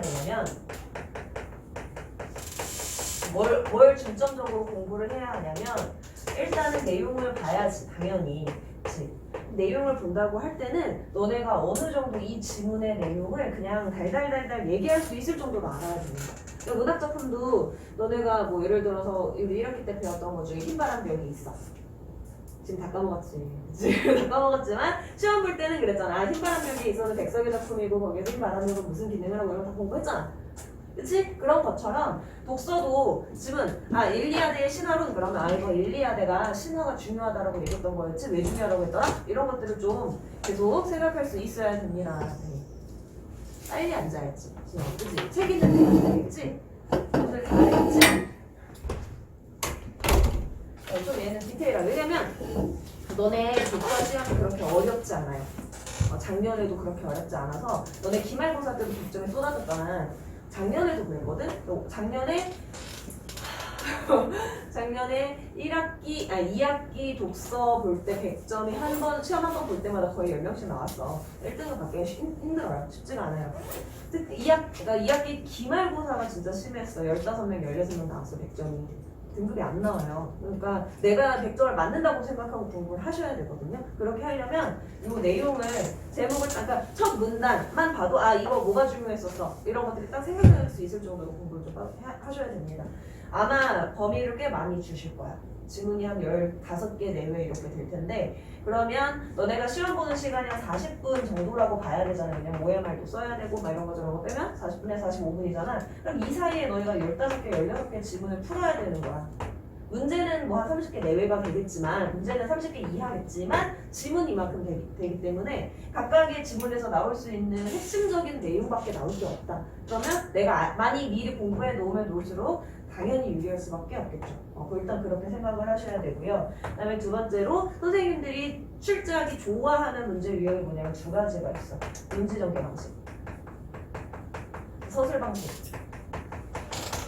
해야 되냐면 뭘 중점적으로 공부를 해야 하냐면 일단은 내용을 봐야지 당연히. 그치? 내용을 본다고 할 때는 너네가 어느 정도 이 지문의 내용을 그냥 달달달달 얘기할 수 있을 정도로 알아야 됩니다. 그러니까 문학 작품도 너네가 뭐 예를 들어서 우리 1학기 때 배웠던 것 중에 흰바람 벽이 있어. 지금 다 까먹었지. 지금 다 까먹었지만 시험 볼 때는 그랬잖아. 아, 흰바람 벽이 있어서 백석의 작품이고 거기에서 흰바람 벽은 무슨 기능을 하고 이런 거 다 공부했잖아. 그치? 그런 것처럼 독서도 지금 일리아드의 신화론 그러면 이거 일리아드가 신화가 중요하다라고 얘기했던 거였지? 왜 중요하다고 했더라? 이런 것들을 좀 계속 생각할 수 있어야 됩니다. 네. 빨리 앉아야지. 그치? 책 있는데 앉아야겠지? 오늘 다 했지? 좀 얘는 디테일하게. 왜냐면 너네 독서 시험이 그렇게 어렵지 않아요. 작년에도 그렇게 어렵지 않아서 너네 기말고사 때도 독점이 쏟아졌잖아. 작년에도 그랬거든? 작년에 2학기 독서 볼 때 100점이 시험 한 번 볼 때마다 거의 10명씩 나왔어. 1등을 받기가 힘들어요. 쉽지가 않아요. 특히 2학기 기말고사가 진짜 심했어. 15명, 16명 나왔어, 100점이. 등급이 안 나와요. 그러니까 내가 100점을 맞는다고 생각하고 공부를 하셔야 되거든요. 그렇게 하려면 이 내용을 제목을 그러니까 첫 문단만 봐도 이거 뭐가 중요했었어 이런 것들이 딱 생각날 수 있을 정도로 공부를 좀 하셔야 됩니다. 아마 범위를 꽤 많이 주실 거야. 지문이 한 15개 내외 이렇게 될 텐데 그러면 너네가 시험 보는 시간이 한 40분 정도라고 봐야 되잖아. 왜냐면 OMR도 써야 되고 막 이런 거 저런 거 빼면 40분에 45분이잖아. 그럼 이 사이에 너희가 15개, 16개 지문을 풀어야 되는 거야. 문제는 뭐 한 30개 내외가 되겠지만 문제는 30개 이하겠지만 지문이 이만큼 되기 때문에 각각의 지문에서 나올 수 있는 핵심적인 내용밖에 나올 게 없다. 그러면 내가 많이 미리 공부해 놓으면 놓을수록 당연히 유리할 수밖에 없겠죠. 일단 그렇게 생각을 하셔야 되고요. 그 다음에 두 번째로 선생님들이 출제하기 좋아하는 문제 유형이 뭐냐면 두 가지가 있어. 문제 전개 방식, 서술 방식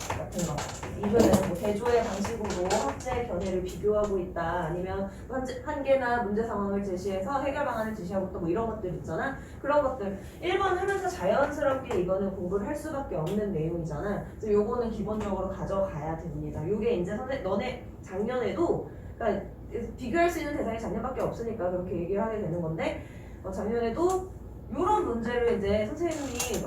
같은 거. 이거는 뭐 대조의 방식으로 학제의 견해를 비교하고 있다. 아니면 한계나 문제 상황을 제시해서 해결 방안을 제시하고 또 뭐 이런 것들 있잖아. 그런 것들 1번 하면서 자연스럽게 이거는 공부를 할 수밖에 없는 내용이잖아. 그래서 요거는 기본적으로 가져가야 됩니다. 요게 이제 너네 작년에도 그러니까 비교할 수 있는 대상이 작년밖에 없으니까 그렇게 얘기를 하게 되는 건데 작년에도 요런 문제를 이제 선생님이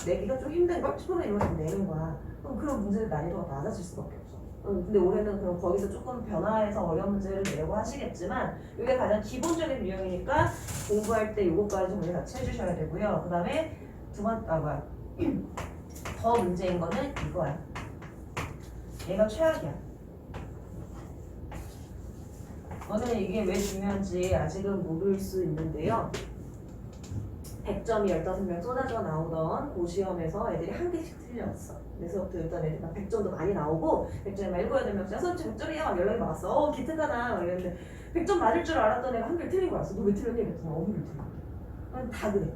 내기가 좀 힘든걸 싶으면 이런 거 내는 거야. 그럼 그런 문제의 난이도가 낮아질 수밖에 없어. 근데 올해는 그럼 거기서 조금 변화해서 어려운 문제를 내려고 하시겠지만 이게 가장 기본적인 유형이니까 공부할 때 요거까지 정리 같이 해주셔야 되고요. 그 다음에 더 문제인 거는 이거야. 얘가 최악이야. 너는 이게 왜 중요한지 아직은 모를 수 있는데요. 100점이 15명 쏟아져 나오던 고시험에서 애들이 한 개씩 틀렸어. 그래서부터 일단 애들 100점도 많이 나오고 100점에 막 7, 8명 선생님 100점이야 막 연락이 왔어. 기특하다 막 이랬는데 100점 맞을 줄 알았던 애가 한 개를 틀린 거였어. 너 왜 틀렸니? 그랬더니 어머니를 틀린 다 그래.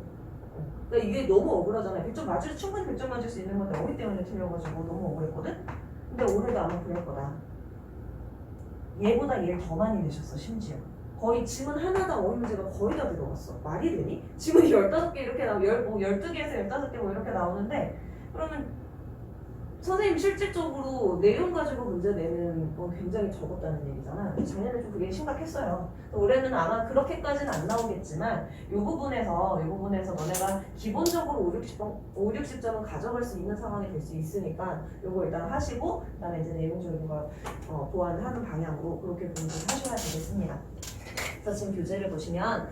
그러니까 이게 너무 억울하잖아요. 100점 충분히 100점 맞을 수 있는 건데 어머니 때문에 틀려가지고 너무 억울했거든? 근데 올해도 아마 그럴 거다. 얘보다 얘를 더 많이 내셨어 심지어. 거의 지문 하나당 어휘 문제가 거의 다 들어갔어. 말이 되니? 지문이 15개 이렇게 나오고 12개에서 15개 뭐 이렇게 나오는데 그러면 선생님 실질적으로 내용 가지고 문제 내는 건 굉장히 적었다는 얘기잖아. 작년에 좀 그게 심각했어요. 올해는 아마 그렇게까지는 안 나오겠지만 이 부분에서 너네가 기본적으로 5, 60점은 가져갈 수 있는 상황이 될 수 있으니까 이거 일단 하시고 그다음에 이제 내용적인 걸 보완하는 방향으로 그렇게 공부하셔야 되겠습니다. 그래서 지금 교재를 보시면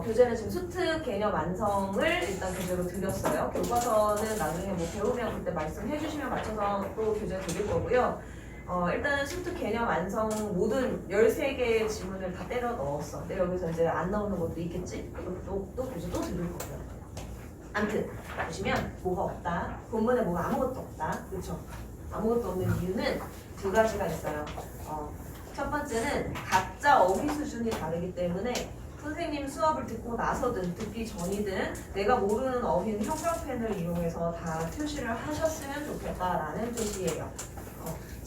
교재는 지금 수특 개념 완성을 일단 교재로 드렸어요. 교과서는 나중에 뭐 배우면 그때 말씀해 주시면 맞춰서 또 교재 드릴 거고요. 일단은 수특 개념 완성 모든 13개의 지문을 다 때려 넣었어. 근데 여기서 이제 안 나오는 것도 있겠지? 또 교재 또 드릴 거고요. 아무튼 보시면 뭐가 없다. 본문에 뭐가 아무것도 없다. 그렇죠? 아무것도 없는 이유는 두 가지가 있어요. 첫 번째는 각자 어휘 수준이 다르기 때문에 선생님 수업을 듣고 나서든 듣기 전이든 내가 모르는 어휘는 형광펜을 이용해서 다 표시를 하셨으면 좋겠다라는 뜻이에요.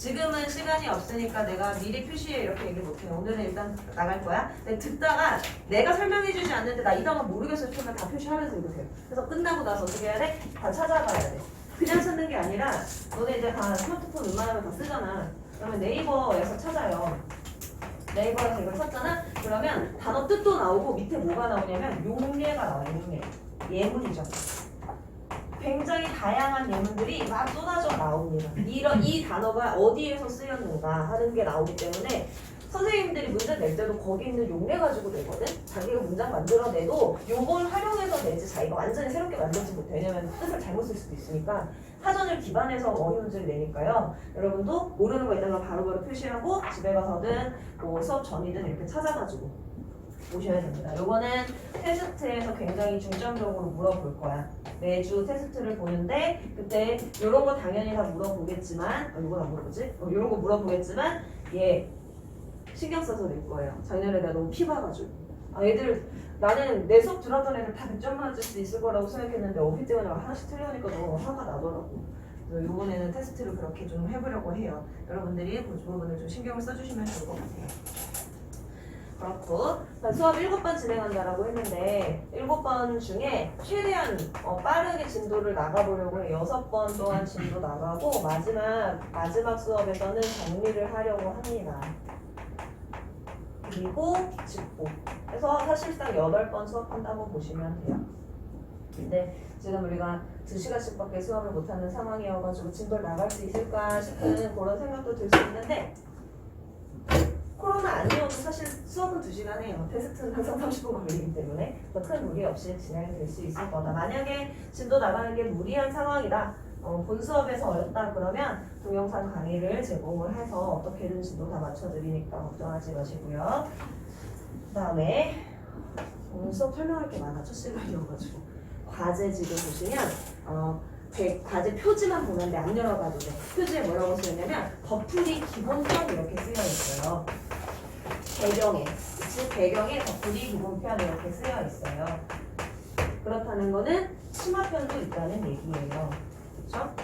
지금은 시간이 없으니까 내가 미리 표시해 이렇게 얘기 못해요. 오늘은 일단 나갈 거야. 근데 듣다가 내가 설명해주지 않는데 나 이 단어 모르겠어요 싶으면 다 표시하면서 읽으세요. 그래서 끝나고 나서 어떻게 해야 돼? 다 찾아가야 돼. 그냥 쓰는 게 아니라 너네 이제 다 스마트폰 웬만하면 다 쓰잖아. 그러면 네이버에서 찾아요. 네이버에서 이걸 찾잖아? 그러면 단어 뜻도 나오고 밑에 뭐가 나오냐면 용례가 나와요. 용례. 예문이죠. 굉장히 다양한 예문들이 막 쏟아져 나옵니다. 이 단어가 어디에서 쓰였는가 하는 게 나오기 때문에 선생님들이 문제 낼 때도 거기 있는 용례 가지고 내거든? 자기가 문장 만들어내도 요걸 활용해서 내지 자기가 완전히 새롭게 만들지 못해. 왜냐면 뜻을 잘못 쓸 수도 있으니까 사전을 기반해서 어휘 문제를 내니까요. 여러분도 모르는 거 있다면 바로바로 표시하고 집에 가서든 뭐 수업 전이든 이렇게 찾아가지고 오셔야 됩니다. 요거는 테스트에서 굉장히 중점적으로 물어볼 거야. 매주 테스트를 보는데 그때 요런 거 당연히 다 물어보겠지만 요건 안 물어보지? 요런 거 물어보겠지만 얘 신경 써서 낼 거예요. 작년에 내가 너무 피봐가지고 애들 나는 내 수업 들었던 애들 다 100점 맞을 수 있을 거라고 생각했는데 어휘 때문에 하나씩 틀리니까 너무 화가 나더라고. 그래서 요번에는 테스트를 그렇게 좀 해보려고 해요. 여러분들이 그 부분을 좀 신경을 써주시면 좋을 것 같아요. 그렇고 수업 7번 진행한다라고 했는데 7번 중에 최대한 빠르게 진도를 나가보려고 해요. 6번 동안 진도 나가고 마지막 수업에서는 정리를 하려고 합니다. 그리고 직보. 그래서 사실상 8번 수업한다고 보시면 돼요. 근데 지금 우리가 2시간씩밖에 수업을 못하는 상황이어가지고 진도를 나갈 수 있을까 싶은 그런 생각도 들 수 있는데 코로나 아니어도 사실 수업은 2시간 해요. 테스트는 항상 30분 걸리기 때문에 큰 무리 없이 진행될 수 있을 거다. 만약에 진도 나가는 게 무리한 상황이다. 본 수업에서 어렵다 그러면 동영상 강의를 제공을 해서 어떻게든 진도 다 맞춰드리니까 걱정하지 마시고요. 그 다음에 오늘 수업 설명할 게 많아. 첫 시간이어가지고 과제 지금 보시면 과제 표지만 보면 돼. 안 열어봐도 돼. 표지에 뭐라고 쓰였냐면 버풀이 기본편 이렇게 쓰여 있어요. 배경에 배경에 버풀이 기본편 이렇게 쓰여 있어요. 그렇다는 거는 치마편도 있다는 얘기예요. 그렇죠?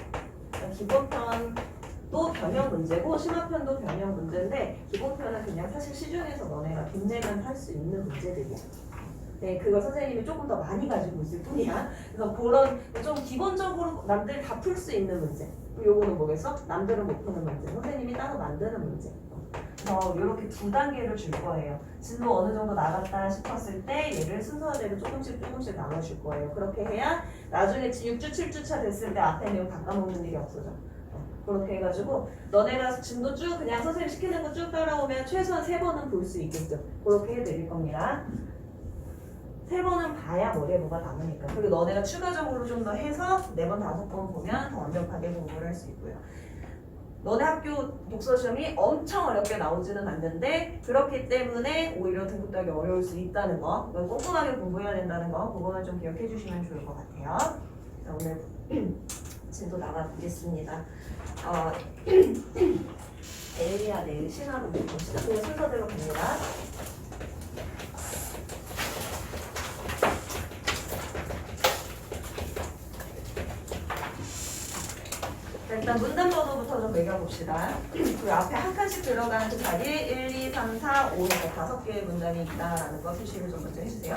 기본편도 변형 문제고 심화편도 변형 문제인데 기본편은 그냥 사실 시중에서 너네가 돈 내면 할 수 있는 문제들이야. 네, 그걸 선생님이 조금 더 많이 가지고 있을 뿐이야. 그래서 그런 좀 기본적으로 남들 다 풀 수 있는 문제. 요거는 뭐겠어? 남들은 못 푸는 문제. 선생님이 따로 만드는 문제. 그래서 이렇게 2단계를 줄 거예요. 진도 어느 정도 나갔다 싶었을 때 얘를 순서대로 조금씩 나눠줄 거예요. 그렇게 해야 나중에 6주, 7주차 됐을 때 앞에 내용 다 까먹는 일이 없어져. 그렇게 해가지고 너네가 진도 쭉 그냥 선생님 시키는 거 쭉 따라오면 최소한 3번은 볼 수 있게끔 그렇게 해드릴 겁니다. 3번은 봐야 머리에 뭐가 남으니까. 그리고 너네가 추가적으로 좀 더 해서 4번, 5번 보면 더 완벽하게 공부를 할 수 있고요. 너네 학교 독서 시험이 엄청 어렵게 나오지는 않는데 그렇기 때문에 오히려 등급 따기 어려울 수 있다는 거, 이건 꼼꼼하게 공부해야 된다는 거, 그거는 좀 기억해 주시면 좋을 것 같아요. 자, 오늘 진도 나가보겠습니다. 엘리아 내일 신화로 봅시다. 그냥 순서대로 갑니다. 일단 문단 번호부터 좀 매겨봅시다. 그 앞에 한 칸씩 들어가는 그 자리에 1, 2, 3, 4, 5 이렇게 5개의 문단이 있다라는 거 표시를 좀 먼저 해주세요.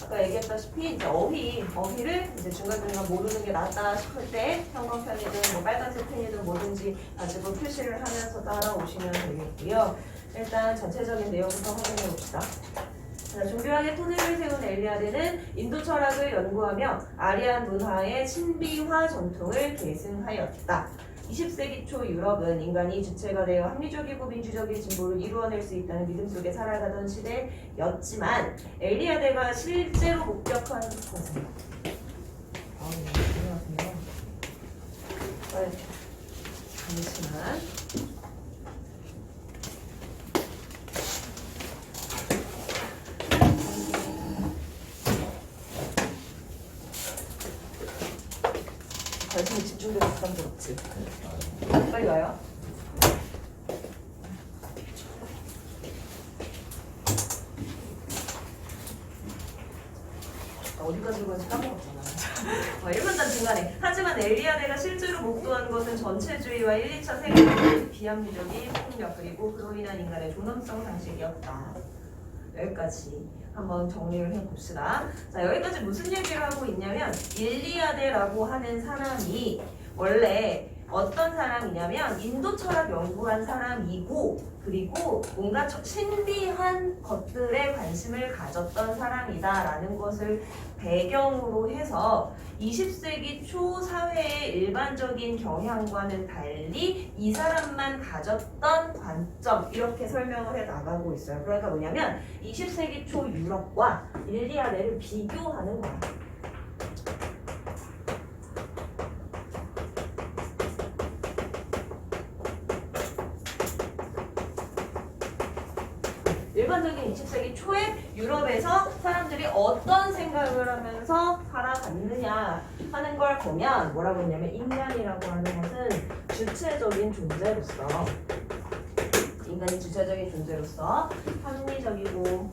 아까 얘기했다시피 이제 어휘를 이제 중간중간 모르는 게 낫다 싶을 때 형광펜이든 뭐 빨간색 펜이든 뭐든지 가지고 표시를 하면서 따라오시면 되겠고요. 일단 전체적인 내용부터 확인해 봅시다. 자, 종교학의 토대를 세운 엘리아드는 인도 철학을 연구하며 아리안 문화의 신비화 전통을 계승하였다. 20세기 초 유럽은 인간이 주체가 되어 합리적이고 민주적인 진보를 이루어낼 수 있다는 믿음 속에 살아가던 시대였지만 엘리아드가 실제로 목격한 것은 잠시만. 관심이 집중돼서 부담스럽지. 빨리 와요. 어디까지 건지 까먹었잖아. 1문단 중간에. 하지만 엘리아데가 실제로 목도한 것은 전체주의와 1, 2차 세계의 비합리적인 폭력 그리고 그로 인한 인간의 존엄성 상실이었다. 여기까지 한번 정리를 해봅시다. 자, 여기까지 무슨 얘기를 하고 있냐면 일리아데라고 하는 사람이 원래 어떤 사람이냐면 인도 철학 연구한 사람이고 그리고 뭔가 신비한 것들에 관심을 가졌던 사람이다라는 것을 배경으로 해서 20세기 초 사회의 일반적인 경향과는 달리 이 사람만 가졌던 관점 이렇게 설명을 해 나가고 있어요. 그러니까 뭐냐면 20세기 초 유럽과 일리아데를 비교하는 거야. 일반적인 20세기 초에 유럽에서 사람들이 어떤 생각을 하면서 살아갔느냐 하는 걸 보면 뭐라고 했냐면 인간이라고 하는 것은 주체적인 존재로서 인간이 주체적인 존재로서 합리적이고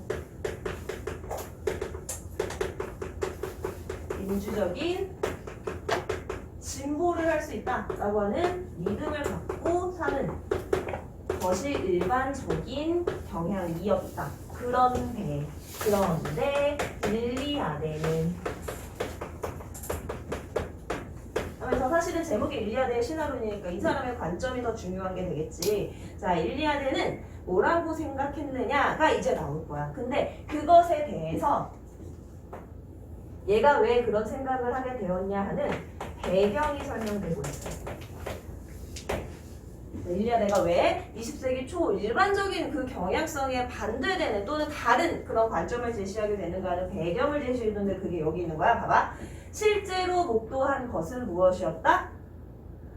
민주적인 진보를 할 수 있다라고 하는 믿음을 갖고 사는 것이 일반적인 경향이었다. 그런데 일리아데는 하면서 사실은 제목이 일리아데의 신화론이니까 이 사람의 관점이 더 중요한 게 되겠지. 자, 일리아데는 뭐라고 생각했느냐가 이제 나올 거야. 근데 그것에 대해서 얘가 왜 그런 생각을 하게 되었냐 하는 배경이 설명되고 있어요. 일리아데가 왜 20세기 초 일반적인 그 경향성에 반대되는 또는 다른 그런 관점을 제시하게 되는가 하는 배경을 제시해주는데 그게 여기 있는 거야. 봐봐. 실제로 목도한 것은 무엇이었다?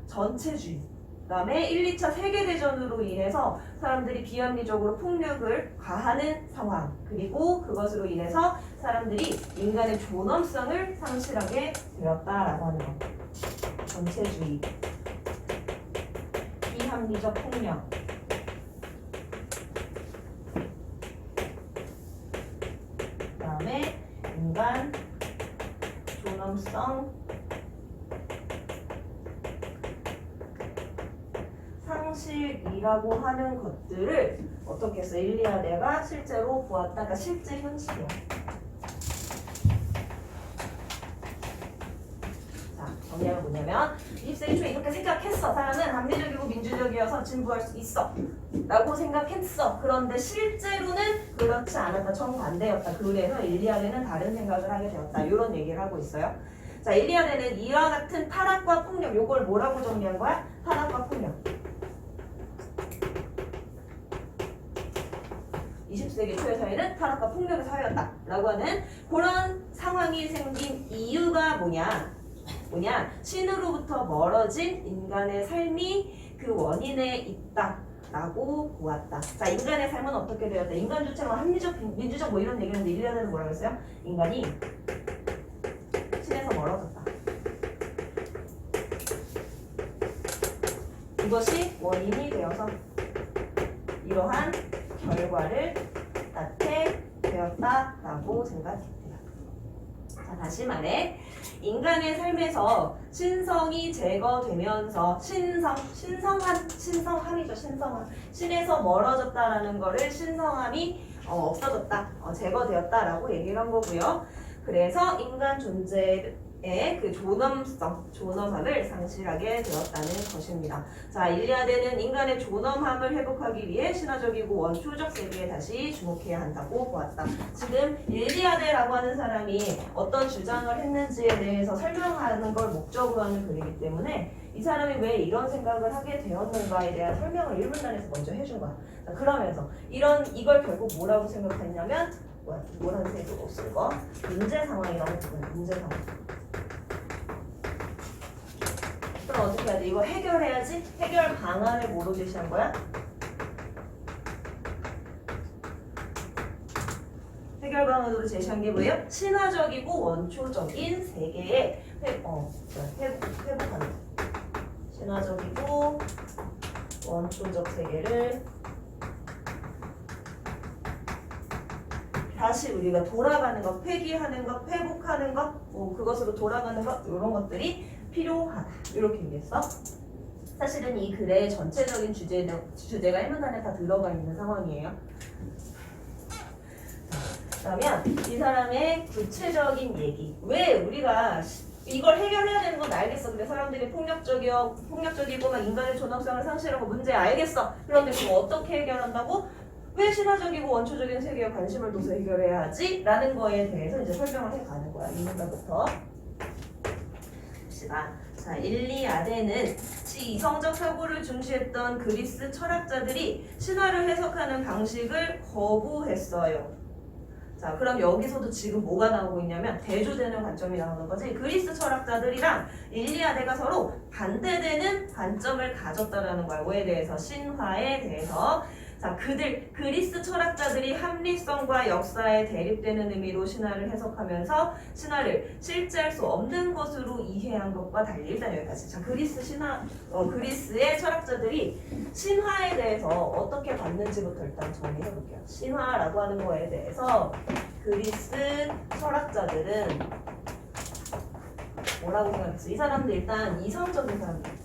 전체주의. 그 다음에 1, 2차 세계대전으로 인해서 사람들이 비합리적으로 폭력을 가하는 상황. 그리고 그것으로 인해서 사람들이 인간의 존엄성을 상실하게 되었다라고 하는 것. 전체주의. 비합리적 폭력. 그 다음에 인간 존엄성 상실이라고 하는 것들을 어떻게 해서 일리아데가 실제로 보았다. 그러니까 실제 현실이야. 자, 정리하면 뭐냐면 20세기 초에 이렇게 생각했어. 사람은 합리적이고 민주적이어서 진보할 수 있어 라고 생각했어. 그런데 실제로는 그렇지 않았다. 정반대였다. 그래서 일리아데는 다른 생각을 하게 되었다. 이런 얘기를 하고 있어요. 자, 일리아데는 이와 같은 타락과 폭력, 요걸 뭐라고 정리한 거야? 타락과 폭력. 20세기 초의 사회는 타락과 폭력의 사회였다 라고 하는 그런 상황이 생긴 이유가 뭐냐, 신으로부터 멀어진 인간의 삶이 그 원인에 있다 라고 보았다. 자, 인간의 삶은 어떻게 되었다? 인간 주체가 합리적, 민주적 뭐 이런 얘기를 했는데 일리아데는 뭐라고 했어요? 인간이 신에서 멀어졌다. 이것이 원인이 되어서 이러한 결과를 낳게 되었다라고 생각했대요. 자, 다시 말해 인간의 삶에서 신성이 제거되면서 신성함이죠. 신성함. 신에서 멀어졌다라는 거를 신성함이 없어졌다, 제거되었다라고 얘기를 한 거고요. 그래서 인간 존재의 그 존엄함을 상실하게 되었다는 것입니다. 자, 일리아데는 인간의 존엄함을 회복하기 위해 신화적이고 원초적 세계에 다시 주목해야 한다고 보았다. 지금 일리아데라고 하는 사람이 어떤 주장을 했는지에 대해서 설명하는 걸 목적으로 하는 글이기 때문에 이 사람이 왜 이런 생각을 하게 되었는가에 대한 설명을 1문단에서 먼저 해준 거야. 자, 그러면서 이걸 결국 뭐라고 생각했냐면 노란색으로 쓸 거 문제 상황이라고 부르는 문제 상황. 그럼 어떻게 해야 돼? 이거 해결해야지. 해결 방안을 뭐로 제시한 거야? 해결 방안으로 제시한 게 뭐예요? 신화적이고 원초적인 세계의 회복하는 거. 신화적이고 원초적 세계를 다시 우리가 돌아가는 것, 회귀하는 것, 회복하는 것, 그것으로 돌아가는 것 이런 것들이 필요하다. 이렇게 얘기했어. 사실은 이 글의 전체적인 주제가 1문 안에 다 들어가 있는 상황이에요. 그러면 이 사람의 구체적인 얘기. 왜 우리가 이걸 해결해야 되는 건 알겠어. 근데 사람들이 폭력적이고 막 인간의 존엄성을 상실하고 문제 알겠어. 그런데 그거 어떻게 해결한다고? 왜 신화적이고 원초적인 세계에 관심을 둬서 해결해야 하지? 라는 거에 대해서 이제 설명을 해가는 거야. 이 문장부터. 봅시다. 자, 일리아데는 이성적 사고를 중시했던 그리스 철학자들이 신화를 해석하는 방식을 거부했어요. 자, 그럼 여기서도 지금 뭐가 나오고 있냐면 대조되는 관점이 나오는 거지. 그리스 철학자들이랑 일리아데가 서로 반대되는 관점을 가졌다라는 거야. 뭐에 대해서? 신화에 대해서. 자, 그리스 철학자들이 합리성과 역사에 대립되는 의미로 신화를 해석하면서 신화를 실제할 수 없는 것으로 이해한 것과 달리. 일단 여기까지. 자, 그리스의 철학자들이 신화에 대해서 어떻게 봤는지부터 일단 정리해 볼게요. 신화라고 하는 거에 대해서 그리스 철학자들은 뭐라고 생각했어? 이 사람들 일단 이성적인 사람들.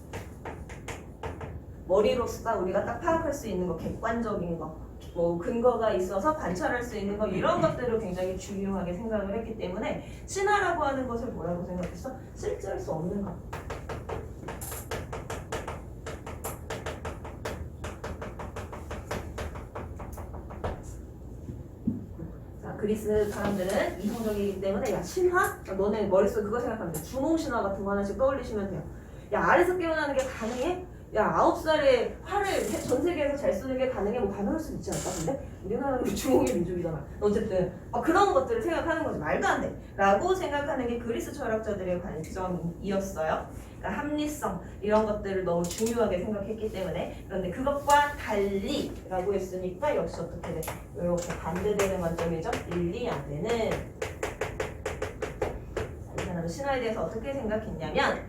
머리로서 우리가 딱 파악할 수 있는 거, 객관적인 거, 뭐 근거가 있어서 관찰할 수 있는 거 이런 것들을 굉장히 중요하게 생각을 했기 때문에 신화라고 하는 것을 뭐라고 생각했어? 실제할 수 없는 것. 자, 그리스 사람들은 이성적이기 때문에 야 신화? 너네 머릿속에 그거 생각하면 돼. 주몽 신화 같은 거 하나씩 떠올리시면 돼요. 야 아래서 깨어나는 게 가능해? 야 9살에 활을 전 세계에서 잘 쏘는 게 가능해? 뭐 가능할 수 있지 않을까? 근데 우리나라는 주몽의 민족이잖아. 어쨌든 그런 것들을 생각하는 거지. 말도 안 돼 라고 생각하는 게 그리스 철학자들의 관점이었어요. 그러니까 합리성 이런 것들을 너무 중요하게 생각했기 때문에. 그런데 그것과 달리 라고 했으니까 역시 어떻게 돼? 이렇게 반대되는 관점이죠. 일리아데는 이 사람은 신화에 대해서 어떻게 생각했냐면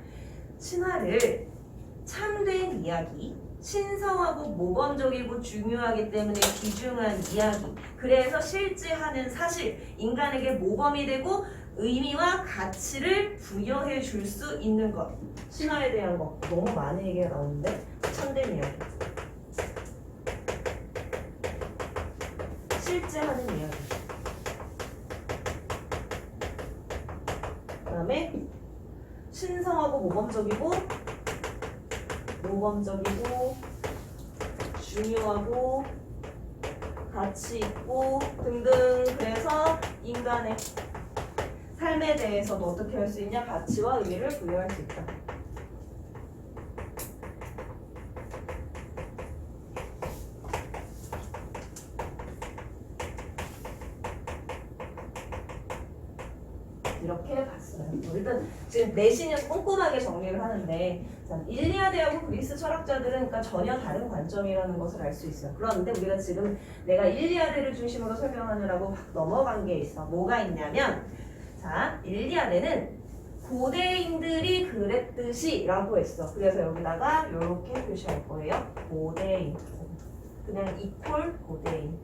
신화를 참된 이야기, 신성하고 모범적이고 중요하기 때문에 귀중한 이야기, 그래서 실제하는 사실, 인간에게 모범이 되고 의미와 가치를 부여해 줄 수 있는 것. 신화에 대한 거 너무 많은 얘기가 나오는데 참된 이야기, 실제하는 이야기, 그 다음에 신성하고 모범적이고 중요하고 가치 있고 등등. 그래서 인간의 삶에 대해서도 어떻게 할 수 있냐? 가치와 의미를 부여할 수 있다. 이렇게 봤어요. 일단 지금 내신에서 꼼꼼하게 정리를 하는데 일리아데하고 그리스 철학자들은 그러니까 전혀 다른 관점이라는 것을 알 수 있어요. 그런데 우리가 지금 내가 일리아데를 중심으로 설명하느라고 넘어간 게 있어. 뭐가 있냐면 자, 일리아데는 고대인들이 그랬듯이 라고 했어. 그래서 여기다가 이렇게 표시할 거예요. 고대인. 그냥 이퀄 고대인.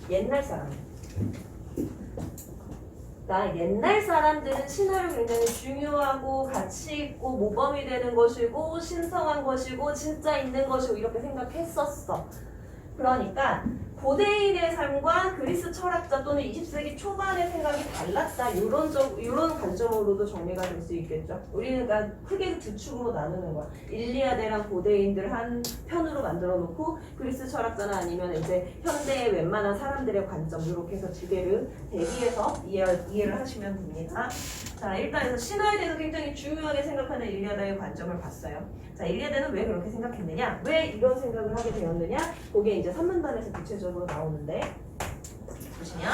옛날 사람. 옛날 사람들은 신화를 굉장히 중요하고 가치 있고 모범이 되는 것이고 신성한 것이고 진짜 있는 것이고 이렇게 생각했었어. 그러니까 고대인의 삶과 그리스 철학자 또는 20세기 초반의 생각이 달랐다. 이런 관점으로도 정리가 될 수 있겠죠. 우리는 그러니까 크게 두 축으로 나누는 거야. 일리아데랑 고대인들 한 편으로 만들어 놓고 그리스 철학자나 아니면 이제 현대의 웬만한 사람들의 관점 이렇게 해서 두 개를 대비해서 이해를 하시면 됩니다. 자, 일단 그래서 신화에 대해서 굉장히 중요하게 생각하는 일리아데의 관점을 봤어요. 자, 일리아데는 왜 그렇게 생각했느냐? 왜 이런 생각을 하게 되었느냐? 그게 이제 3문단에서 구체적으로 나오는데 보시면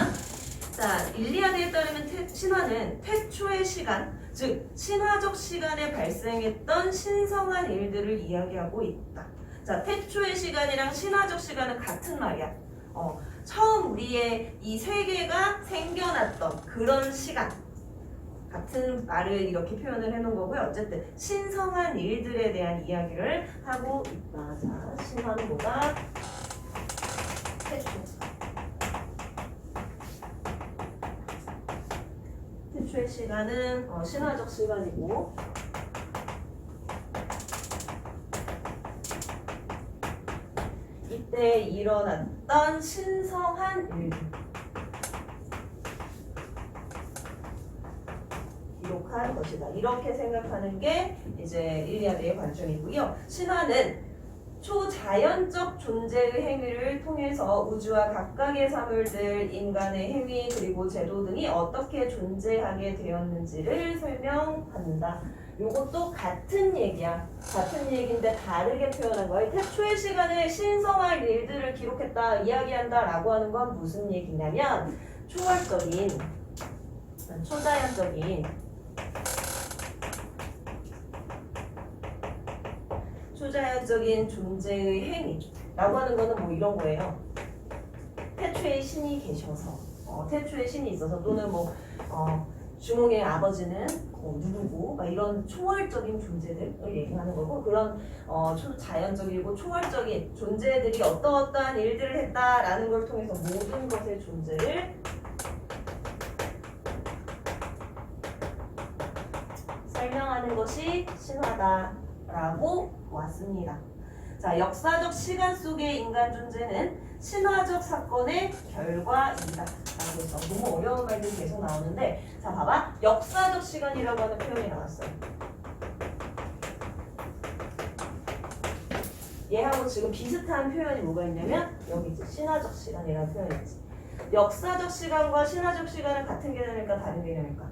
자, 일리아데에 따르면 신화는 태초의 시간, 즉 신화적 시간에 발생했던 신성한 일들을 이야기하고 있다. 자, 태초의 시간이랑 신화적 시간은 같은 말이야. 처음 우리의 이 세계가 생겨났던 그런 시간 같은 말을 이렇게 표현을 해놓은 거고요. 어쨌든 신성한 일들에 대한 이야기를 하고 있다. 자, 신화는 뭐다? 태초. 태초의 시간은 신화적 시간이고 이때 일어났던 신성한 일들 기록한 것이다. 이렇게 생각하는 게 이제 일리아드의 관점이고요. 신화는 초자연적 존재의 행위를 통해서 우주와 각각의 사물들, 인간의 행위, 그리고 제도 등이 어떻게 존재하게 되었는지를 설명한다. 요것도 같은 얘기야. 같은 얘기인데 다르게 표현한 거야. 태초의 시간에 신성한 일들을 기록했다, 이야기한다 라고 하는 건 무슨 얘기냐면 초월적인, 초자연적인 초자연적인 존재의 행위라고 하는 거는 뭐 이런 거예요. 태초에 신이 계셔서 태초에 신이 있어서 또는 주몽의 아버지는 누구고 막 이런 초월적인 존재들을 얘기하는 거고 그런 자연적이고 초월적인 존재들이 어떠어떠한 일들을 했다라는 걸 통해서 모든 것의 존재를 설명하는 것이 신화다라고 왔습니다. 자, 역사적 시간 속의 인간 존재는 신화적 사건의 결과이다. 라고 해서 너무 어려운 말들이 계속 나오는데 자, 봐봐. 역사적 시간이라고 하는 표현이 나왔어요. 얘하고 지금 비슷한 표현이 뭐가 있냐면 여기 이제 신화적 시간이라는 표현이 있지. 역사적 시간과 신화적 시간은 같은 개념일까 다른 개념일까?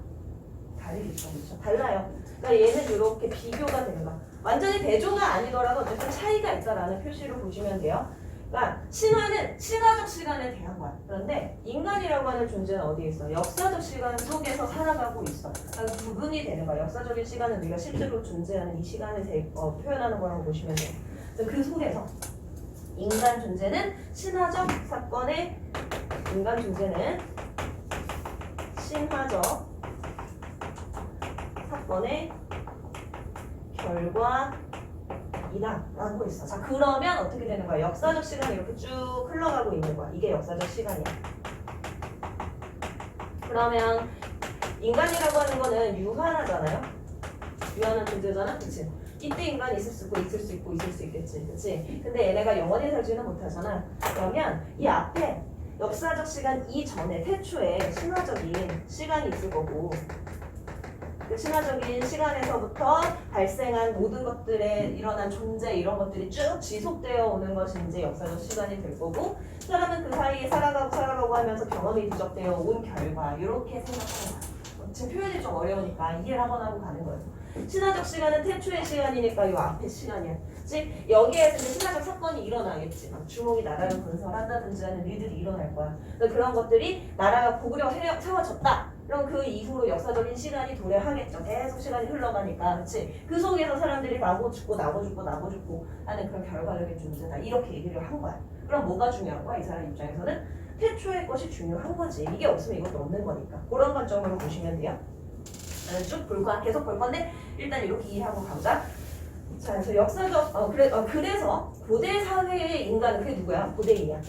다르겠죠. 그렇죠? 달라요. 그러니까 얘는 이렇게 비교가 되는 거야. 완전히 대조가 아니더라도 어쨌든 차이가 있다라는 표시로 보시면 돼요. 그러니까 신화는 신화적 시간에 대한 거야. 그런데 인간이라고 하는 존재는 어디에 있어? 역사적 시간 속에서 살아가고 있어. 그러니까 구분이 되는 거야. 역사적인 시간은 우리가 실제로 존재하는 이 시간을 표현하는 거라고 보시면 돼요. 그 속에서 인간 존재는 신화적 사건의 인간 존재는 신화적 사건의 결과이다 라고 했어. 자, 그러면 어떻게 되는 거야? 역사적 시간이 이렇게 쭉 흘러가고 있는 거야. 이게 역사적 시간이야. 그러면 인간이라고 하는 거는 유한하잖아요. 유한한 존재잖아. 그치? 이때 인간이 있을 수 있고 있을 수 있고 있을 수 있겠지. 그치? 근데 얘네가 영원히 살지는 못하잖아. 그러면 이 앞에 역사적 시간 이전에 태초에 신화적인 시간이 있을 거고 그 신화적인 시간에서부터 발생한 모든 것들에 일어난 존재 이런 것들이 쭉 지속되어 오는 것이 이제 역사적 시간이 될 거고 사람은 그 사이에 살아가고 하면서 경험이 누적되어 온 결과 이렇게 생각하는 거야. 지금 표현이 좀 어려우니까 이해를 한번 하고 가는 거예요. 신화적 시간은 태초의 시간이니까 이 앞에 시간이야. 즉 여기에서 신화적 사건이 일어나겠지. 막 주몽이 나라를 건설한다든지 하는 일들이 일어날 거야. 그런 것들이 나라가 고구려 세워졌다. 그럼 그 이후로 역사적인 시간이 도래하겠죠. 계속 시간이 흘러가니까. 그치? 그 속에서 사람들이 나고 죽고 하는 그런 결과적인 존재다. 이렇게 얘기를 한 거야. 그럼 뭐가 중요한 거야? 이 사람 입장에서는 태초의 것이 중요한 거지. 이게 없으면 이것도 없는 거니까. 그런 관점으로 보시면 돼요. 쭉 볼 거야. 계속 볼 건데 일단 이렇게 이해하고 가보자. 자, 그래서 역사적 그래서 고대 사회의 인간은 그게 누구야? 고대인이야.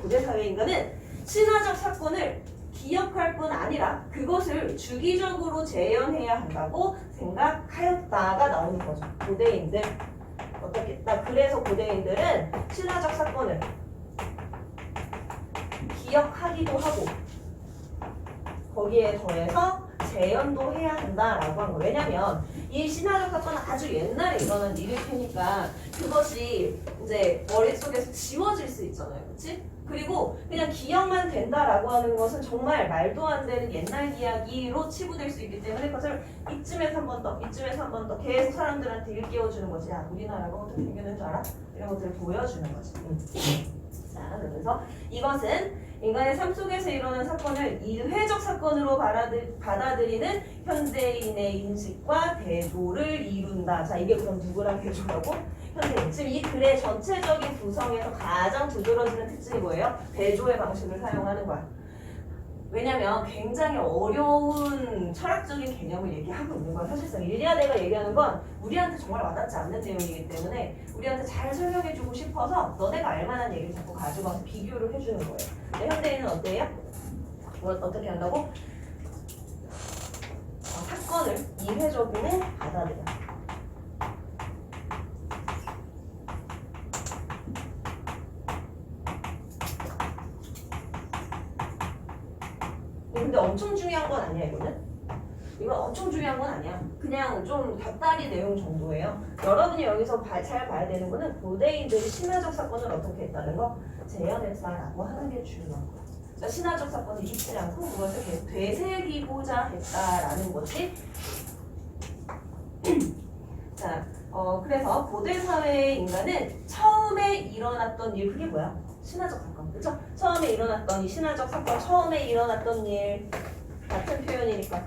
고대 사회의 인간은 신화적 사건을 기억할 뿐 아니라 그것을 주기적으로 재현해야 한다고 생각하였다가 나오는 거죠. 고대인들 어떻겠다. 그래서 고대인들은 신화적 사건을 기억하기도 하고 거기에 더해서 재현도 해야 한다라고 한 거. 왜냐면 이 신화적 사건은 아주 옛날에 일어난 일일 테니까 그것이 이제 머릿속에서 지워질 수 있잖아요. 그치? 그리고 그냥 기억만 된다라고 하는 것은 정말 말도 안 되는 옛날 이야기로 치부될 수 있기 때문에 그것을 이쯤에서 한 번 더 계속 사람들한테 일깨워주는 거지. 야, 우리나라가 어떻게 생겼는 줄 알아? 이런 것들을 보여주는 거지. 자, 그래서 이것은 인간의 삶 속에서 일어난 사건을 이회적 사건으로 받아들이는 현대인의 인식과 대조를 이룬다. 자, 이게 그럼 누구랑 대조라고? 현대인. 지금 이 글의 전체적인 구성에서 가장 두드러지는 특징이 뭐예요? 대조의 방식을 사용하는 거야. 왜냐면 굉장히 어려운 철학적인 개념을 얘기하고 있는 거야. 사실상 일리아데가 얘기하는 건 우리한테 정말 와닿지 않는 내용이기 때문에 우리한테 잘 설명해주고 싶어서 너네가 알만한 얘기를 자꾸 가져가서 비교를 해주는 거예요. 근데 현대인은 어때요? 어떻게 한다고? 사건을 이회적으로 받아들여. 근데 엄청 중요한 건 아니야 이거는. 이건 엄청 중요한 건 아니야. 그냥 좀 곁다리 내용 정도예요. 여러분이 여기서 잘 봐야 되는 거는 고대인들이 신화적 사건을 어떻게 했다는 거 재현했다라고 하는 게 중요한 거야. 그러니까 신화적 사건을 잊지 않고 그것을 계속 되새기고자 했다라는 것이 자, 그래서 고대 사회의 인간은 처음에 일어났던 일 그게 뭐야? 신화적 사건, 그렇죠? 처음에 일어났던 이 신화적 사건, 처음에 일어났던 일 같은 표현이니까.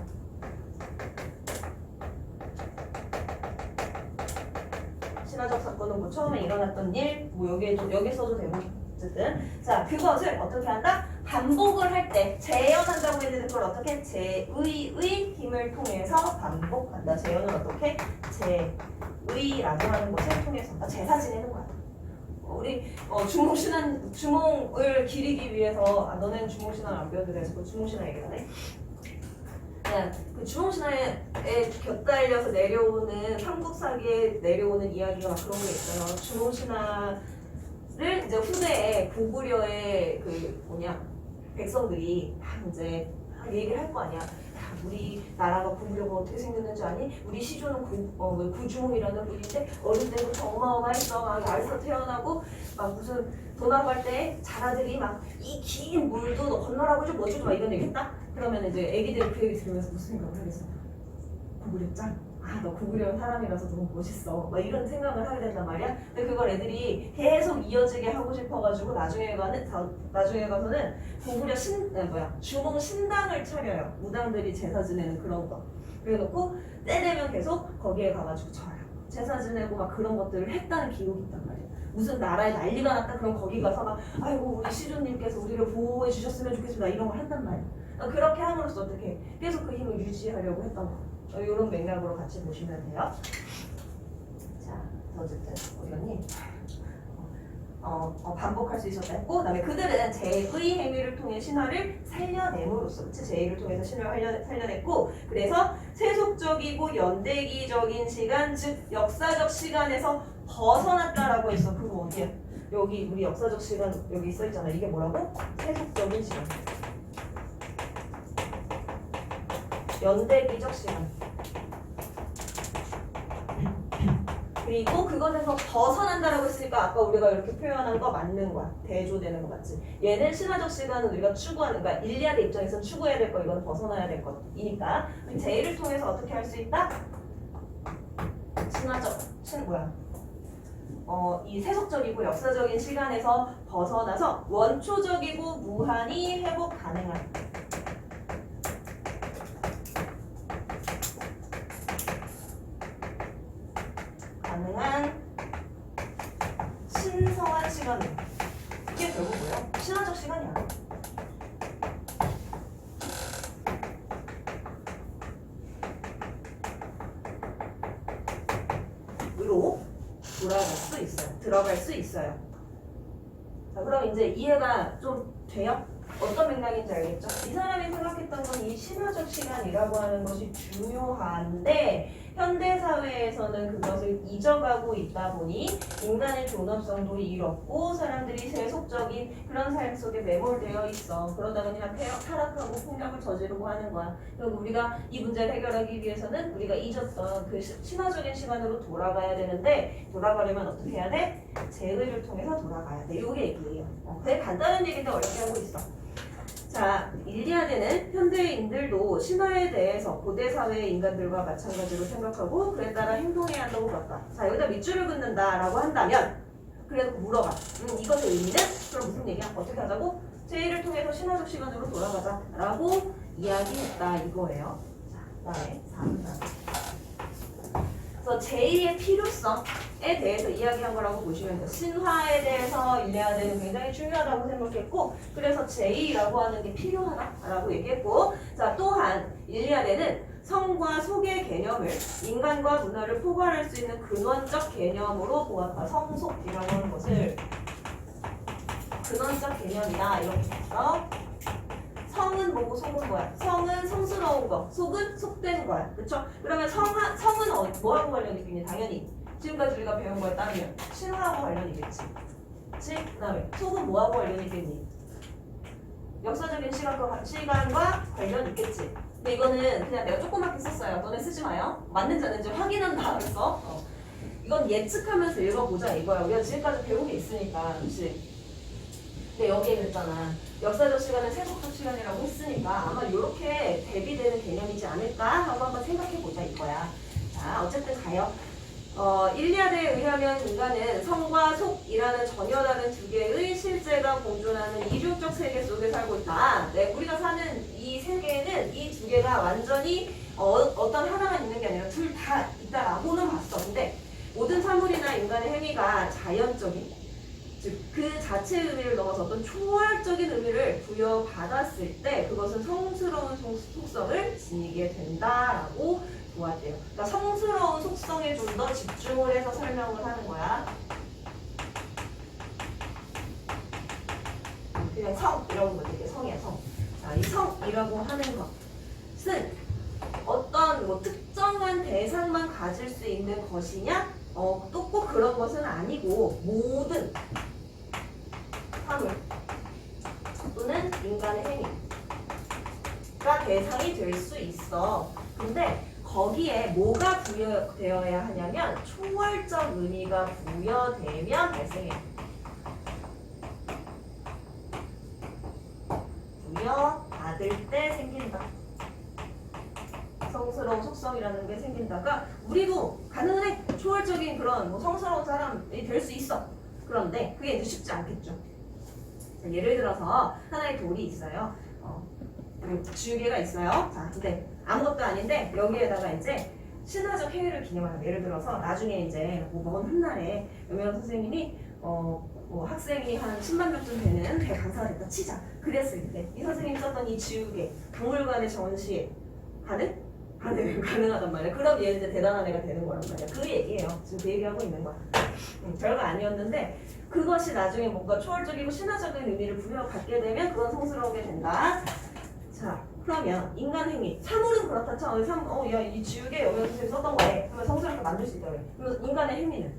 신화적 사건은 뭐 처음에 일어났던 일, 뭐 여기 써도 되고 어쨌든 자 그것을 어떻게 한다? 반복을 할 때 재현한다고 했는데 그걸 어떻게? 제의의 힘을 통해서 반복한다. 재현을 어떻게? 제의라고 하는 것을 통해서 제사 지내는 거야. 우리 주몽을 기리기 위해서 너는 주몽신앙 안 배워도 돼서 그 주몽신앙 얘기하네. 그 주몽신화에 곁달려서 내려오는 삼국사기에 내려오는 이야기가 막 그런 게 있어요. 주몽신화를 이제 후대에 고구려의 백성들이 막 이제 얘기를 할 거 아니야. 우리 나라가 고구려가 어떻게 생겼는지 아니? 우리 시조는 구주몽이라는 분인데 어릴 때부터 어마어마했어. 막 알서 태어나고 막 무슨 도나갈 때 자라들이 막 이 긴 물도 건너라고 좀 뭐지 막 이런 얘기 했다. 그러면 이제 애기들이 그 얘기 들으면서 무슨 생각을 하겠어? 고구려 짱. 너 고구려 사람이라서 너무 멋있어. 막 이런 생각을 하게 된단 말이야. 근데 그걸 애들이 계속 이어지게 하고 싶어가지고 나중에 가서는 고구려 주몽 신당을 차려요. 무당들이 제사 지내는 그런 거. 그래놓고 때 되면 계속 거기에 가가지고 절하고 제사 지내고 막 그런 것들을 했다는 기록이 있단 말이야. 무슨 나라에 난리가 났다 그럼 거기 가서 막 아이고 우리 시주님께서 우리를 보호해 주셨으면 좋겠습니다 이런 걸 한단 말이야. 그렇게 함으로써 어떻게 계속 그 힘을 유지하려고 했던 거. 이런 맥락으로 같이 보시면 돼요. 자, 어쨌든 우리언니 반복할 수 있었다 했고, 그다음에 그들은 제의 행위를 통해 신화를 살려냄으로써, 그치? 제의를 통해서 신화를 살려냈고, 그래서 세속적이고 연대기적인 시간, 즉 역사적 시간에서 벗어났다라고 했어. 그거 어디야? 여기 우리 역사적 시간 여기 써 있잖아. 이게 뭐라고? 세속적인 시간. 연대기적 시간. 그리고 그것에서 벗어난다라고 했으니까 아까 우리가 이렇게 표현한 거 맞는 거야. 대조되는 거 맞지? 얘는 신화적 시간은 우리가 추구하는 거야. 일리아드 입장에서 추구해야 될 거, 이건 벗어나야 될 것이니까 제의를 통해서 어떻게 할 수 있다? 이 세속적이고 역사적인 시간에서 벗어나서 원초적이고 무한히 회복 가능한 신성한 시간. 이게 결국 뭐야? 신화적 시간이야. 으로 들어갈 수 있어요. 자, 그럼 이제 이해가 좀 돼요? 어떤 맥락인지 알겠죠? 이 사람이 생각했던 건 이 신화적 시간이라고 하는 것이 중요한데 현대사회에서는 그것을 잊어가고 있다 보니 인간의 존엄성도 잃었고 사람들이 세속적인 그런 삶 속에 매몰되어 있어. 그러다 보니 타락하고 폭력을 저지르고 하는 거야. 그럼 우리가 이 문제를 해결하기 위해서는 우리가 잊었던 그 신화적인 시간으로 돌아가야 되는데 돌아가려면 어떻게 해야 돼? 제의를 통해서 돌아가야 돼. 이게 얘기예요. 되게 간단한 얘기인데 어렵게 하고 있어. 자, 일리아드는 현대인들도 신화에 대해서 고대 사회의 인간들과 마찬가지로 생각하고 그에 따라 행동해야 한다고 봤다. 자, 여기다 밑줄을 긋는다라고 한다면 그래서 물어봐. 이것의 의미는? 그럼 무슨 얘기야? 어떻게 하자고? 제의를 통해서 신화적 시간으로 돌아가자라고 이야기했다 이거예요. 자, 그다음에 4번. 그래서 제의의 필요성에 대해서 이야기한 거라고 보시면 돼요. 신화에 대해서 일리아드는 굉장히 중요하다고 생각했고 그래서 제의라고 하는 게 필요하다라고 얘기했고 자 또한 일리아드는 성과 속의 개념을 인간과 문화를 포괄할 수 있는 근원적 개념으로 보았다. 성속이라고 하는 것을 근원적 개념이다 이렇게 해서 성은 뭐고 속은 뭐야? 성은 성스러운 거, 속은 속된 거야. 그쵸? 그러면 성은 뭐하고 관련이 있겠니? 당연히 지금까지 우리가 배운 거에 따르면 신화하고 관련이 있겠지. 그치? 그 다음에 속은 뭐하고 관련이 있겠니? 역사적인 시간과 관련이 있겠지. 근데 이거는 그냥 내가 조그맣게 썼어요. 너네 쓰지 마요. 맞는지 아닌지 확인한 다음에 써. 이건 예측하면서 읽어보자 이거야. 우리가 지금까지 배운 게 있으니까. 그치? 근데 여기에 그랬잖아. 역사적 시간은 세속적 시간이라고 했으니까 아마 이렇게 대비되는 개념이지 않을까 하고 한번 생각해보자 이거야. 자, 어쨌든 가요. 일리아드에 의하면 인간은 성과 속이라는 전혀 다른 두 개의 실제가 공존하는 이중적 세계 속에 살고 있다. 네, 우리가 사는 이 세계에는 이 두 개가 완전히 어떤 하나만 있는 게 아니라 둘 다 있다라고는 봤어. 근데 모든 사물이나 인간의 행위가 자연적인, 즉 그 자체의 의미를 넘어서 어떤 초월적인 의미를 부여받았을 때 그것은 성스러운 속성을 지니게 된다라고 보았대요. 그러니까 성스러운 속성에 좀 더 집중을 해서 설명을 하는 거야. 그냥 성 이런 거 이게 성이야 성. 자, 이 성이라고 하는 것은 어떤 뭐 특정한 대상만 가질 수 있는 것이냐? 또 꼭 그런 것은 아니고 모든 사물 또는 인간의 행위가 대상이 될 수 있어. 근데 거기에 뭐가 부여되어야 하냐면 초월적 의미가 부여되면 발생해. 부여받을 때 생긴다. 성스러운 속성이라는 게 생긴다가 우리도 가능해. 초월적인 그런 뭐 성스러운 사람이 될 수 있어. 그런데 그게 이제 쉽지 않겠죠. 자, 예를 들어서 하나의 돌이 있어요. 주개가 있어요. 자, 근데 아무것도 아닌데 여기에다가 이제 신화적 행위를 기념하는. 예를 들어서 나중에 이제 먼 훗날에 여명 선생님이 뭐 학생이 한 10만 명쯤 되는 대강사가 됐다 치자. 그랬을 때 이 선생님이 썼던 이 지우개 박물관에 전시에 가능하단 말이야. 그럼 얘는 이제 대단한 애가 되는 거란 말이야. 그 얘기예요. 지금 그 얘기하고 있는 거야. 별거 아니었는데 그것이 나중에 뭔가 초월적이고 신화적인 의미를 부여받게 되면 그건 성스러운 게 된다. 자, 그러면 인간 행위, 사물은 그렇다 쳐. 야, 이 지우개 여기 선생님이 썼던 거에 그러면 성스럽게 만들 수 있다고 해. 그러면 인간의 행위는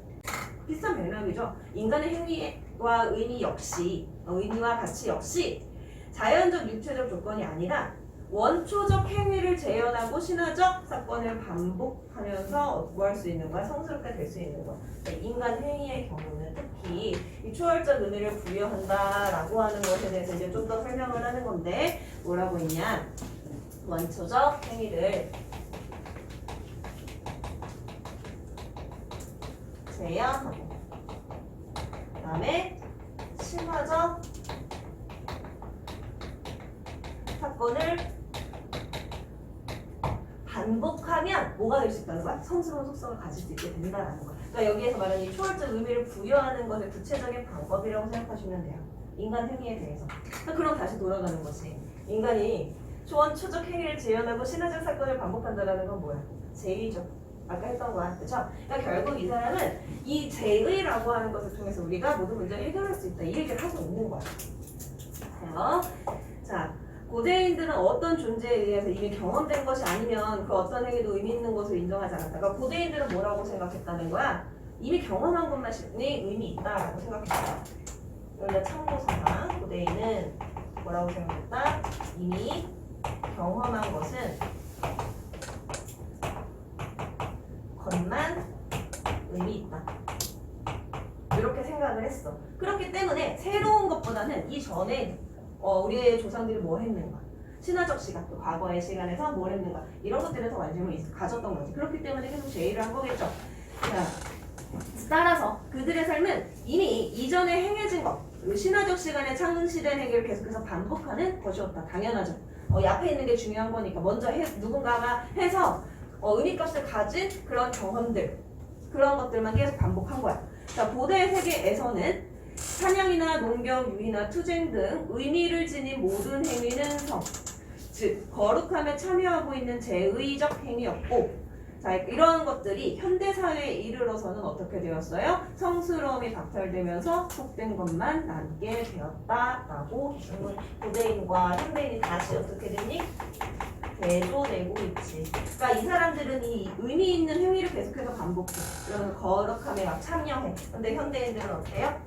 비슷한 맥락이죠. 인간의 행위와 의미 역시, 의미와 가치 역시 자연적 육체적 조건이 아니라 원초적 행위를 재현하고 신화적 사건을 반복하면서 뭐 할 수 있는 거야? 성스럽게 될 수 있는 거야. 인간 행위의 경우는 특히 이 초월적 의미를 부여한다라고 하는 것에 대해서 이제 좀 더 설명을 하는 건데 뭐라고 했냐? 원초적 행위를 재현하고 그 다음에 신화적 사건을 반복하면 뭐가 될 수 있다는 거야? 성스러운 속성을 가질 수 있게 된다라는 거야. 그러니까 여기에서 말하는 이 초월적 의미를 부여하는 것의 구체적인 방법이라고 생각하시면 돼요. 인간 행위에 대해서. 그럼 다시 돌아가는 거지. 인간이 초원초적 행위를 재현하고 신화적 사건을 반복한다는 건 뭐야? 제의죠. 아까 했던 거야. 그렇죠? 그러니까 결국 이 사람은 이 제의라고 하는 것을 통해서 우리가 모든 문제를 해결할 수 있다. 이 얘기를 하고 있는 거야. 자, 고대인들은 어떤 존재에 의해서 이미 경험된 것이 아니면 그 어떤 행위도 의미 있는 것을 인정하지 않았다. 그러니까 고대인들은 뭐라고 생각했다는 거야? 이미 경험한 것만이 의미 있다라고 생각했다. 여기다 참고서나 고대인은 뭐라고 생각했다? 이미 경험한 것은 것만 의미 있다. 이렇게 생각을 했어. 그렇기 때문에 새로운 것보다는 이전에 우리의 조상들이 뭐 했는가? 신화적 시간, 또 과거의 시간에서 뭘 했는가? 이런 것들에 더 관심을 가졌던 거지. 그렇기 때문에 계속 제의를 한 거겠죠. 자, 따라서 그들의 삶은 이미 이전에 행해진 것, 신화적 시간에 창시된 행위를 계속해서 반복하는 것이었다. 당연하죠. 이 앞에 있는 게 중요한 거니까 먼저 누군가가 해서 의미값을 가진 그런 경험들, 그런 것들만 계속 반복한 거야. 자, 고대 세계에서는 사냥이나 농경, 유희나 투쟁 등 의미를 지닌 모든 행위는 성, 즉 거룩함에 참여하고 있는 제의적 행위였고 자, 이런 것들이 현대사회에 이르러서는 어떻게 되었어요? 성스러움이 박탈되면서 속된 것만 남게 되었다라고 고대인과 현대인이 다시 어떻게 됐니? 대조되고 있지. 그러니까 이 사람들은 이 의미 있는 행위를 계속해서 반복해. 그러면 거룩함에 막 참여해. 근데 현대인들은 어때요?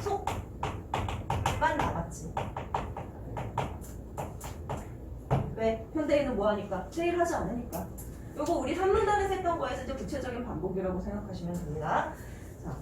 속만 남았지. 왜? 현대인은 뭐 하니까? 제일 하지 않으니까. 요거 우리 산문단에서 했던 거에서 이제 구체적인 반복이라고 생각하시면 됩니다. 자,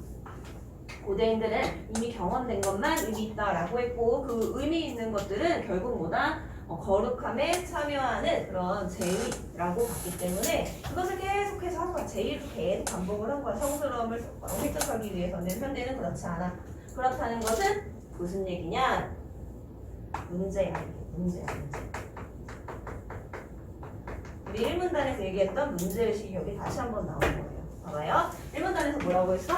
고대인들은 이미 경험된 것만 의미 있다라고 했고 그 의미 있는 것들은 결국 뭐다? 거룩함에 참여하는 그런 제의라고 봤기 때문에 그것을 계속해서 한 거야. 제의를 계속 반복을 한 거야. 성스러움을 획득하기 위해서는. 현대는 그렇지 않아. 그렇다는 것은 무슨 얘기냐? 문제야. 문제야. 우리 1문단에서 얘기했던 문제의식이 여기 다시 한번 나오는 거예요. 봐봐요. 1문단에서 뭐라고 했어?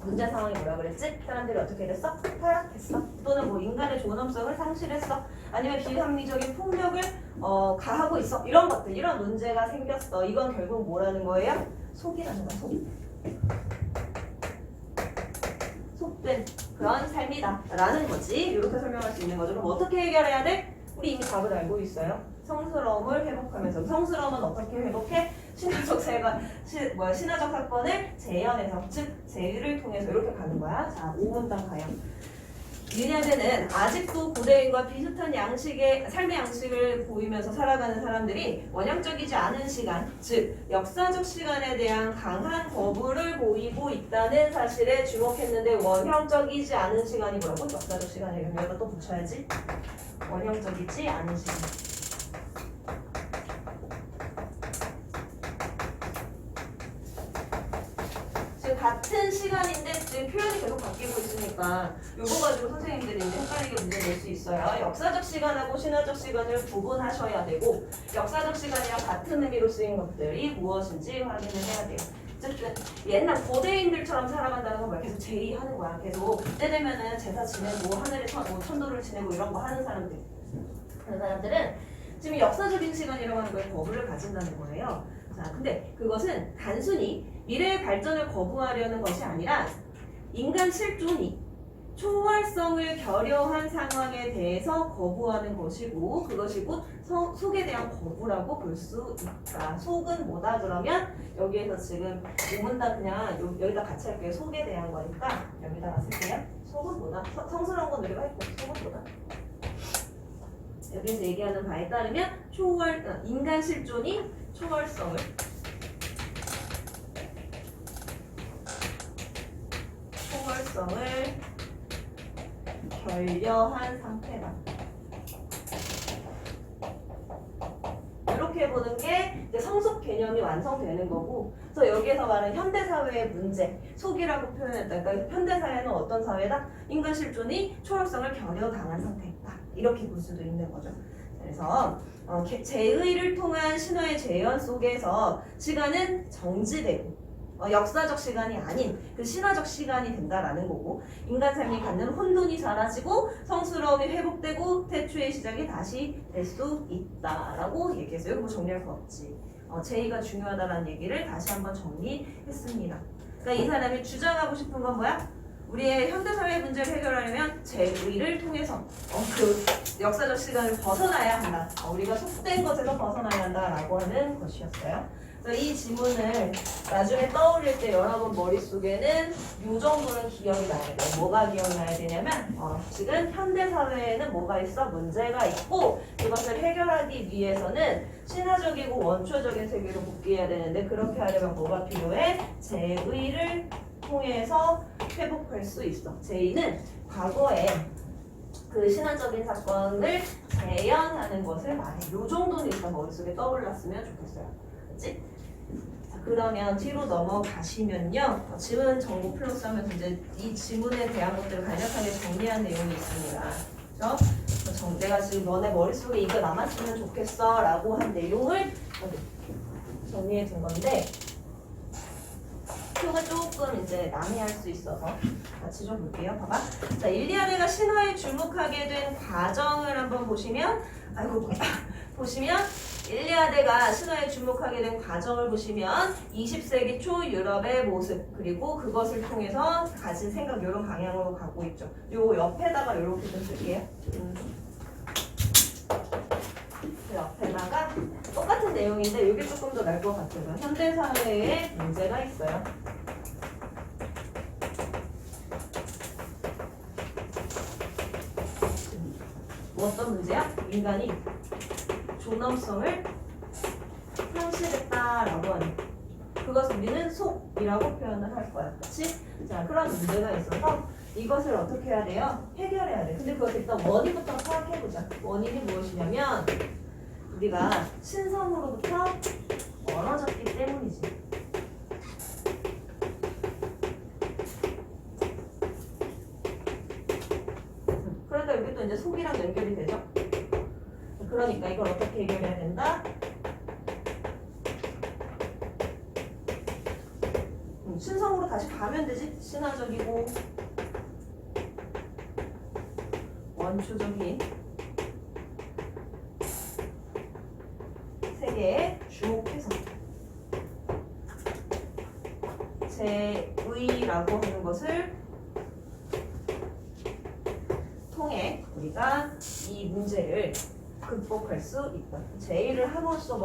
문제 상황이 뭐라 그랬지? 사람들이 어떻게 됐어? 타락했어. 또는 뭐 인간의 존엄성을 상실했어. 아니면 비합리적인 폭력을 가하고 있어. 이런 것들, 이런 문제가 생겼어. 이건 결국 뭐라는 거예요? 속이라는 거야. 속된 그런 삶이다 라는 거지. 이렇게 설명할 수 있는 거죠. 그럼 어떻게 해결해야 돼? 우리 이미 답을 알고 있어요. 성스러움을 회복하면서. 성스러움은 어떻게 회복해? 신화적 사건을 재현해서, 즉 제의를 통해서 이렇게 가는 거야. 자, 5문단 가요. 왜냐면은 아직도 고대인과 비슷한 삶의 양식을 보이면서 살아가는 사람들이 원형적이지 않은 시간, 즉 역사적 시간에 대한 강한 거부를 보이고 있다는 사실에 주목했는데 원형적이지 않은 시간이 뭐라고? 역사적 시간에 여기다 또 붙여야지. 원형적이지 않은 시간. 같은 시간인데 지금 표현이 계속 바뀌고 있으니까 이거 가지고 선생님들이 이제 헷갈리게 문제 낼 수 있어요. 역사적 시간하고 신화적 시간을 구분하셔야 되고 역사적 시간이랑 같은 의미로 쓰인 것들이 무엇인지 확인을 해야 돼요. 어쨌든 옛날 고대인들처럼 살아간다는 건 뭐야? 계속 제의하는 거야. 계속 그때 되면은 제사 지내고 하늘에 천도를 지내고 이런 거 하는 사람들. 그런 사람들은 지금 역사적인 시간이라고 하는 거에 거부를 가진다는 거예요. 자, 근데 그것은 단순히 미래의 발전을 거부하려는 것이 아니라 인간 실존이 초월성을 결여한 상황에 대해서 거부하는 것이고 그것이 곧 속에 대한 거부라고 볼 수 있다. 속은 뭐다 그러면 여기에서 지금 5문단 그냥 여기다 같이 할게요. 속에 대한 거니까 여기다가 쓸게요. 속은 뭐다? 성스러운 건 우리가 했고 속은 뭐다? 여기서 얘기하는 바에 따르면 인간 실존이 초월성을 결여한 상태다. 이렇게 보는 게 이제 성속 개념이 완성되는 거고, 그래서 여기에서 말하는 현대사회의 문제, 속이라고 표현했다. 그러니까 현대사회는 어떤 사회다? 인간 실존이 초월성을 결여당한 상태다. 이렇게 볼 수도 있는 거죠. 그래서 제의를 통한 신화의 재현 속에서 시간은 정지되고 역사적 시간이 아닌 그 신화적 시간이 된다라는 거고 인간 삶이 갖는 혼돈이 사라지고 성스러움이 회복되고 태초의 시작이 다시 될 수 있다라고 얘기했어요. 이거 뭐 정리할 거 없지. 제의가 중요하다라는 얘기를 다시 한번 정리했습니다. 그러니까 이 사람이 주장하고 싶은 건 뭐야? 우리의 현대사회 문제를 해결하려면 제의를 통해서 그 역사적 시간을 벗어나야 한다. 우리가 속된 것에서 벗어나야 한다라고 하는 것이었어요. 그래서 이 지문을 나중에 떠올릴 때 여러분 머릿속에는 이 정도는 기억이 나야 돼요. 뭐가 기억나야 되냐면 지금 현대사회에는 뭐가 있어? 문제가 있고 그것을 해결하기 위해서는 신화적이고 원초적인 세계로 복귀해야 되는데 그렇게 하려면 뭐가 필요해? 제의를 통해서 회복할 수 있어. 제의는 과거에 그 신화적인 사건을 재현하는 것을 말해. 요 정도는 일단 머릿속에 떠올랐으면 좋겠어요. 그치? 자, 그러면 뒤로 넘어가시면요. 지문 정보 플러스 하면서 이제 이 지문에 대한 것들을 간략하게 정리한 내용이 있습니다. 그렇죠? 내가 지금 너네 머릿속에 이거 남았으면 좋겠어 라고 한 내용을 정리해 둔 건데 표가 조금 이제 난해할 수 있어서 같이 좀 볼게요. 봐봐. 자, 일리아드가 신화에 주목하게 된 과정을 한번 보시면, 아이고, 보시면 일리아드가 신화에 주목하게 된 과정을 보시면 20세기 초 유럽의 모습 그리고 그것을 통해서 가진 생각 이런 방향으로 가고 있죠. 요 옆에다가 이렇게 좀 쓸게요. 그 옆에다가 똑같은 내용인데 이게 조금 더 나을 것 같아요. 현대 사회에 문제가 있어요. 어떤 문제야? 인간이 존엄성을 상실했다라고 하는 그것을 우리는 속이라고 표현을 할 거야. 그렇지? 자, 그런 문제가 있어서 이것을 어떻게 해야 돼요? 해결해야 돼. 근데 그것을 일단 원인부터 파악해보자. 원인이 무엇이냐면 우리가 신성으로부터 멀어졌기 때문이지. 그러니까 여기 또 이제 속이랑 연결이 되죠. 그러니까 이걸 어떻게 해결해야 된다? 신성으로 다시 가면 되지. 신화적이고 원초적인 세계에 주목해서 제의라고 하는 것을 통해 우리가 이 문제를 극복할 수 있다. 제의를 함으로써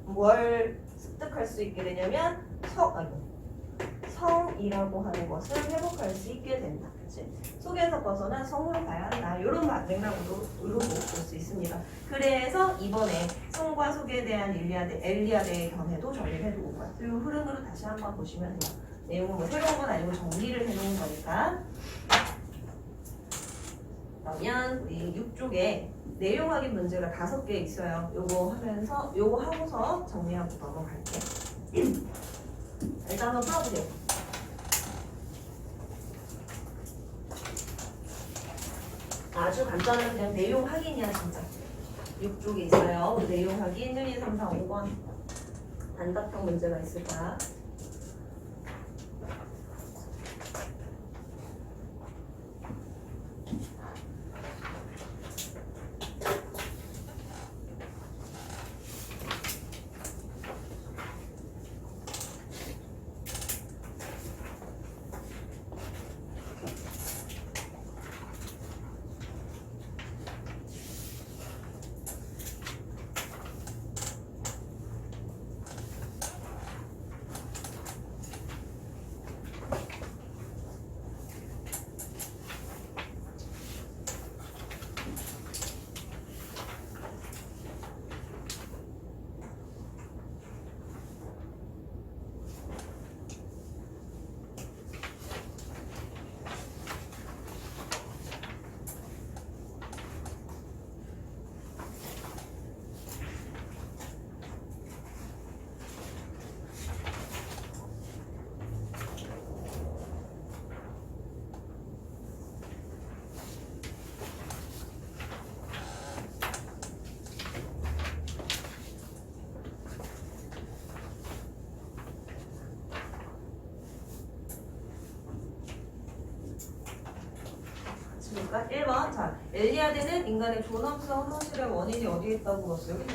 뭘 습득할 수 있게 되냐면 성이라고 하는 것을 회복할 수 있게 된다. 그치? 속에서 벗어난 성으로 가야 한다. 이런 맥락으로 볼 수 있습니다. 그래서 이번에 성과 속에 대한 엘리아드의 견해도 정리를 해두고 거야. 이 흐름으로 다시 한번 보시면 돼요. 내용은 뭐 새로운 건 아니고 정리를 해놓은 거니까. 그러면 우리 6쪽에 내용 확인 문제가 5개 있어요. 요거 하고서 정리하고 넘어갈게요. 일단 한번 풀어보세요. 아주 간단한 그냥 내용 확인이야 진짜. 6쪽에 있어요. 내용 확인 1, 2, 3, 4, 5번 단답형 문제가 있을 거야. 그러니까 1번 자 엘리아드는 인간의 존엄성 상실의 원인이 어디에 있다고 물었어요. 여기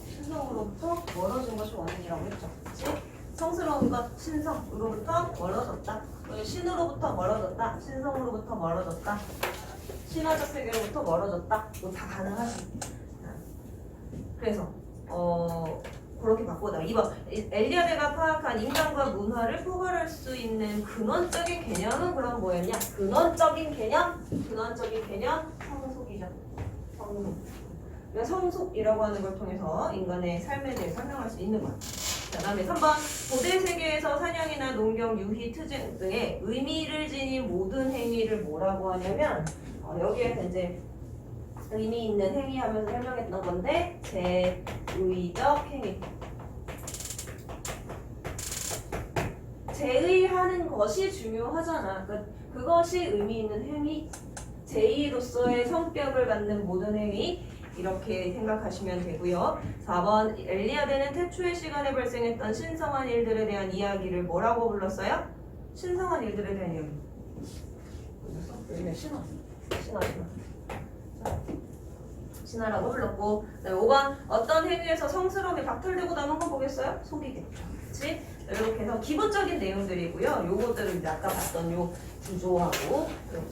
신성으로부터 멀어진 것이 원인이라고 했죠. 그치? 성스러운 것 신성으로부터 멀어졌다. 신으로부터 멀어졌다. 신성으로부터 멀어졌다. 신화적 세계로부터 멀어졌다. 뭐 다 가능하지. 그래서 그렇게 바꾸다. 2번 엘리아드가 파악한 인간과 문화를 포괄할 수 있는 근원적인 개념은 그럼 뭐였냐? 근원적인 개념 성속이죠. 성속. 그러니까 성속이라고 하는 걸 통해서 인간의 삶에 대해 설명할 수 있는 거야. 그 다음에 3번 고대 세계에서 사냥이나 농경, 유희, 투쟁 등의 의미를 지닌 모든 행위를 뭐라고 하냐면 여기에서 이제 의미 있는 행위 하면서 설명했던 건데 제의적 행위. 제의하는 것이 중요하잖아. 그것이 의미 있는 행위. 제의로서의 성격을 갖는 모든 행위. 이렇게 생각하시면 되고요. 4번 엘리아드는 태초의 시간에 발생했던 신성한 일들에 대한 이야기를 뭐라고 불렀어요? 신성한 일들에 대한 이야기. 신화. 신화라고 불렀고, 5번 어떤 행위에서 성스러움이 박탈되고 남은 거 보겠어요? 속이겠죠. 그렇지? 이렇게 해서 기본적인 내용들이고요. 요것들을 이제 아까 봤던 요 구조하고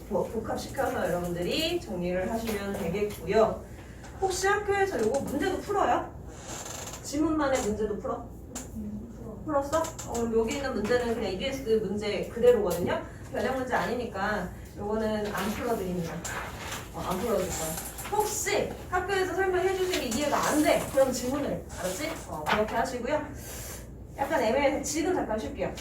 복합시켜서 여러분들이 정리를 하시면 되겠고요. 혹시 학교에서 요거 문제도 풀어요? 지문만의 문제도 풀어? 풀었어? 여기 있는 문제는 그냥 EBS 문제 그대로거든요. 변형 문제 아니니까 요거는 안 풀어드립니다. 안 풀어줄 거야. 혹시 학교에서 설명해 주신 게 이해가 안 돼? 그럼 질문을 해. 알았지? 그렇게 하시고요. 약간 애매해서 지금 잠깐 쉴게요.